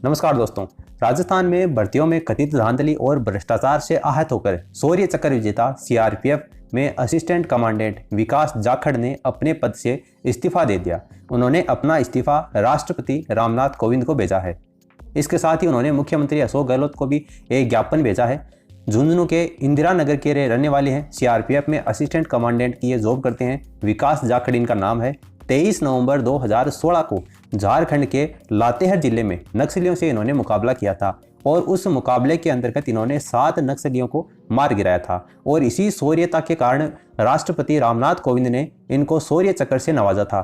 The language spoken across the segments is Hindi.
नमस्कार दोस्तों। राजस्थान में भर्तियों में कथित धांधली और भ्रष्टाचार से आहत होकर शौर्य चक्र विजेता सीआरपीएफ में असिस्टेंट कमांडेंट विकास जाखड़ ने अपने पद से इस्तीफा दे दिया। उन्होंने अपना इस्तीफा राष्ट्रपति रामनाथ कोविंद को भेजा है। इसके साथ ही उन्होंने मुख्यमंत्री अशोक गहलोत को भी एक ज्ञापन भेजा है। झुंझुनू के इंदिरा नगर के रहने वाले हैं। सीआरपीएफ में असिस्टेंट कमांडेंट की ये जॉब करते हैं। विकास जाखड़ इनका नाम है। 23 नवंबर 2016 को झारखंड के लातेहार जिले में नक्सलियों से इन्होंने मुकाबला किया था और उस मुकाबले के अंतर्गत इन्होंने 7 नक्सलियों को मार गिराया था और इसी शौर्यता के कारण राष्ट्रपति रामनाथ कोविंद ने इनको शौर्य चक्र से नवाजा था।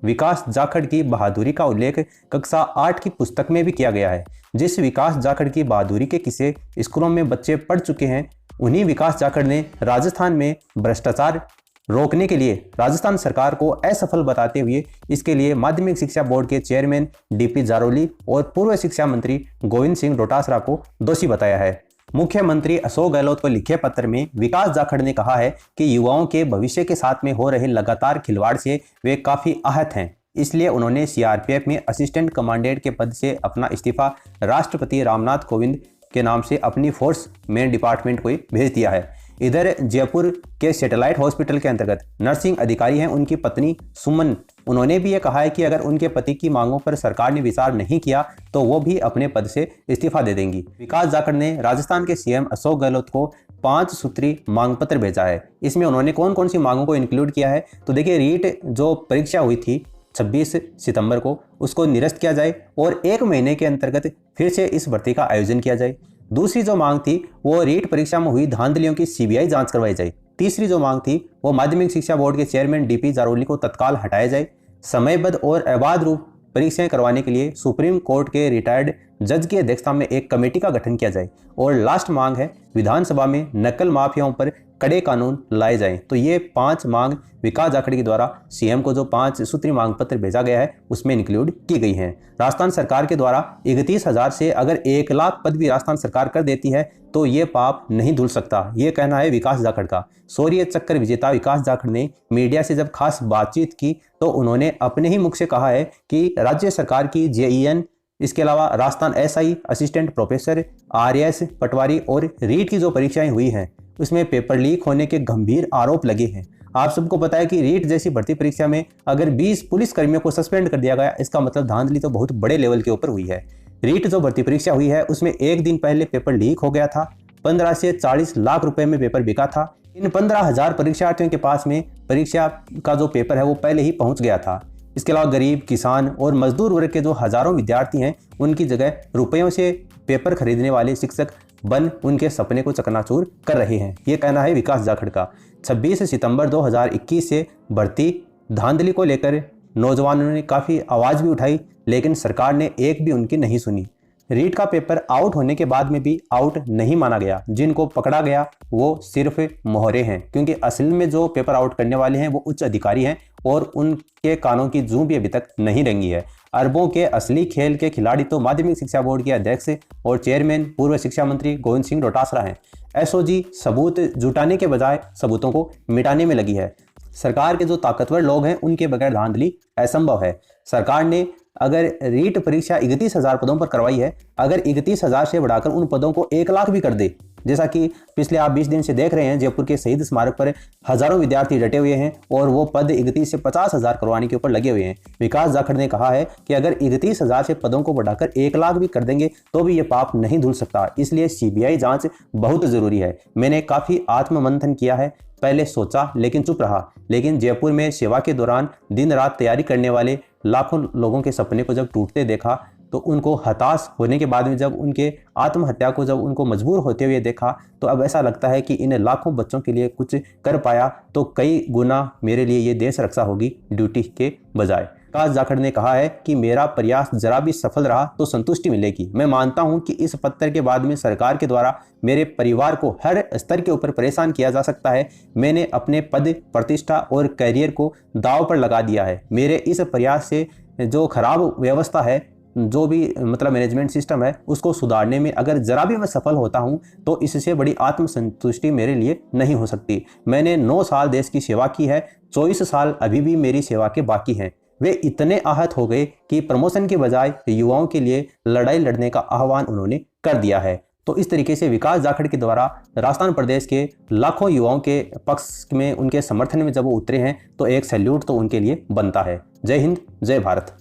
विकास जाखड़ की बहादुरी का उल्लेख कक्षा 8 की पुस्तक में भी किया गया है। जिस विकास जाखड़ की बहादुरी के किस्से स्कूलों में बच्चे पढ़ चुके हैं, उन्हीं विकास जाखड़ ने राजस्थान में भ्रष्टाचार रोकने के लिए राजस्थान सरकार को असफल बताते हुए इसके लिए माध्यमिक शिक्षा बोर्ड के चेयरमैन डीपी जारोली और पूर्व शिक्षा मंत्री गोविंद सिंह डोटासरा को दोषी बताया है। मुख्यमंत्री अशोक गहलोत को लिखे पत्र में विकास जाखड़ ने कहा है कि युवाओं के भविष्य के साथ में हो रहे लगातार खिलवाड़ से वे काफी आहत हैं। इसलिए उन्होंने सीआरपीएफ में असिस्टेंट कमांडेंट के पद से अपना इस्तीफा राष्ट्रपति रामनाथ कोविंद के नाम से अपनी फोर्स मेन डिपार्टमेंट को भेज दिया है। इधर जयपुर के सैटेलाइट हॉस्पिटल के अंतर्गत नर्सिंग अधिकारी हैं उनकी पत्नी सुमन, उन्होंने भी ये कहा है कि अगर उनके पति की मांगों पर सरकार ने विचार नहीं किया तो वो भी अपने पद से इस्तीफा दे देंगी। विकास जाखड़ ने राजस्थान के सीएम अशोक गहलोत को 5 सूत्री मांग पत्र भेजा है। इसमें उन्होंने कौन कौन सी मांगों को इंक्लूड किया है तो देखिए, रीट जो परीक्षा हुई थी 26 सितंबर को, उसको निरस्त किया जाए और 1 महीने के अंतर्गत फिर से इस भर्ती का आयोजन किया जाए। दूसरी जो मांग थी वो रीट परीक्षा में हुई धांधलियों की सीबीआई जांच करवाई जाए। तीसरी जो मांग थी वो माध्यमिक शिक्षा बोर्ड के चेयरमैन डीपी जारोली को तत्काल हटाया जाए। समयबद्ध और अबाध रूप परीक्षाएं करवाने के लिए सुप्रीम कोर्ट के रिटायर्ड जज की अध्यक्षता में एक कमेटी का गठन किया जाए। और लास्ट मांग है विधानसभा में नकल माफियाओं पर कड़े कानून लाए जाएं। तो ये 5 मांग विकास जाखड़ के द्वारा सीएम को जो 5 सूत्री मांग पत्र भेजा गया है उसमें इंक्लूड की गई हैं। राजस्थान सरकार के द्वारा 31,000 से अगर 1 लाख पद भी राजस्थान सरकार कर देती है तो ये पाप नहीं धुल सकता, ये कहना है विकास जाखड़ का। शौर्य चक्र विजेता विकास जाखड़ ने मीडिया से जब खास बातचीत की तो उन्होंने अपने ही मुख से कहा है कि राज्य सरकार की जेईएन, इसके अलावा Rajasthan SI, assistant professor, RAS, Patwari और रीट की जो परीक्षाएं हुई हैं उसमें पेपर लीक होने के गंभीर आरोप लगे हैं। आप सबको पता है कि रीट जैसी भर्ती परीक्षा में अगर 20 पुलिस कर्मियों को सस्पेंड कर दिया गया, इसका मतलब धांधली तो बहुत बड़े लेवल के ऊपर हुई है। रीट जो भर्ती परीक्षा हुई है उसमें 1 दिन पहले पेपर लीक हो गया था। 15 से 40 लाख रुपए में पेपर बिका था। इन 15,000 परीक्षार्थियों के पास में परीक्षा का जो पेपर है वो पहले ही पहुंच गया था। इसके अलावा गरीब, किसान और मजदूर वर्ग के जो हजारों विद्यार्थी हैं उनकी जगह रुपयों से पेपर खरीदने वाले शिक्षक बन उनके सपने को चकनाचूर कर रहे हैं, ये कहना है विकास जाखड़ का। 26 सितंबर 2021 से भर्ती धांधली को लेकर नौजवानों ने काफ़ी आवाज़ भी उठाई, लेकिन सरकार ने एक भी उनकी नहीं सुनी। रीट का पेपर आउट होने के बाद में भी आउट नहीं माना गया। जिनको पकड़ा गया वो सिर्फ मोहरे हैं, क्योंकि असल में जो पेपर आउट करने वाले हैं वो उच्च अधिकारी हैं और उनके कानों की जूं भी अभी तक नहीं रंगी है। अरबों के असली खेल के खिलाड़ी तो माध्यमिक शिक्षा बोर्ड के अध्यक्ष और चेयरमैन पूर्व शिक्षा मंत्री गोविंद सिंह डोटासरा हैं। एसओजी सबूत जुटाने के बजाय सबूतों को मिटाने में लगी है। सरकार के जो ताकतवर लोग हैं उनके बगैर धांधली असंभव है। सरकार ने अगर रीट परीक्षा 31,000 पदों पर करवाई है, अगर 31,000 से बढ़ाकर उन पदों को 1 लाख भी कर दे, जैसा कि पिछले आप 20 दिन से देख रहे हैं जयपुर के शहीद स्मारक पर हजारों विद्यार्थी डटे हुए हैं और वो पद 31 से 50,000 करवाने के ऊपर लगे हुए हैं। विकास जाखड़ ने कहा है कि अगर 31,000 से पदों को बढ़ाकर 1 लाख भी कर देंगे तो भी ये पाप नहीं धुल सकता। इसलिए सीबीआई जांच बहुत जरूरी है। मैंने काफी आत्ममंथन किया है, पहले सोचा लेकिन चुप रहा, लेकिन जयपुर में सेवा के दौरान दिन रात तैयारी करने वाले लाखों लोगों के सपने को जब टूटते देखा तो उनको हताश होने के बाद में जब उनके आत्महत्या को जब उनको मजबूर होते हुए देखा तो अब ऐसा लगता है कि इन लाखों बच्चों के लिए कुछ कर पाया तो कई गुना मेरे लिए ये देश रक्षा होगी ड्यूटी के बजाय। विकास जाखड़ ने कहा है कि मेरा प्रयास जरा भी सफल रहा तो संतुष्टि मिलेगी। मैं मानता हूं कि इस पत्र के बाद में सरकार के द्वारा मेरे परिवार को हर स्तर के ऊपर परेशान किया जा सकता है। मैंने अपने पद, प्रतिष्ठा और करियर को दांव पर लगा दिया है। मेरे इस प्रयास से जो खराब व्यवस्था है, जो भी मतलब मैनेजमेंट सिस्टम है, उसको सुधारने में अगर जरा भी मैं सफल होता हूं तो इससे बड़ी आत्मसंतुष्टि मेरे लिए नहीं हो सकती। मैंने 9 साल देश की सेवा की है, 24 साल अभी भी मेरी सेवा के बाकी हैं। वे इतने आहत हो गए कि प्रमोशन के बजाय युवाओं के लिए लड़ाई लड़ने का आह्वान उन्होंने कर दिया है। तो इस तरीके से विकास जाखड़ के द्वारा राजस्थान प्रदेश के लाखों युवाओं के पक्ष में, उनके समर्थन में जब वो उतरे हैं, तो एक सैल्यूट तो उनके लिए बनता है। जय हिंद, जय भारत।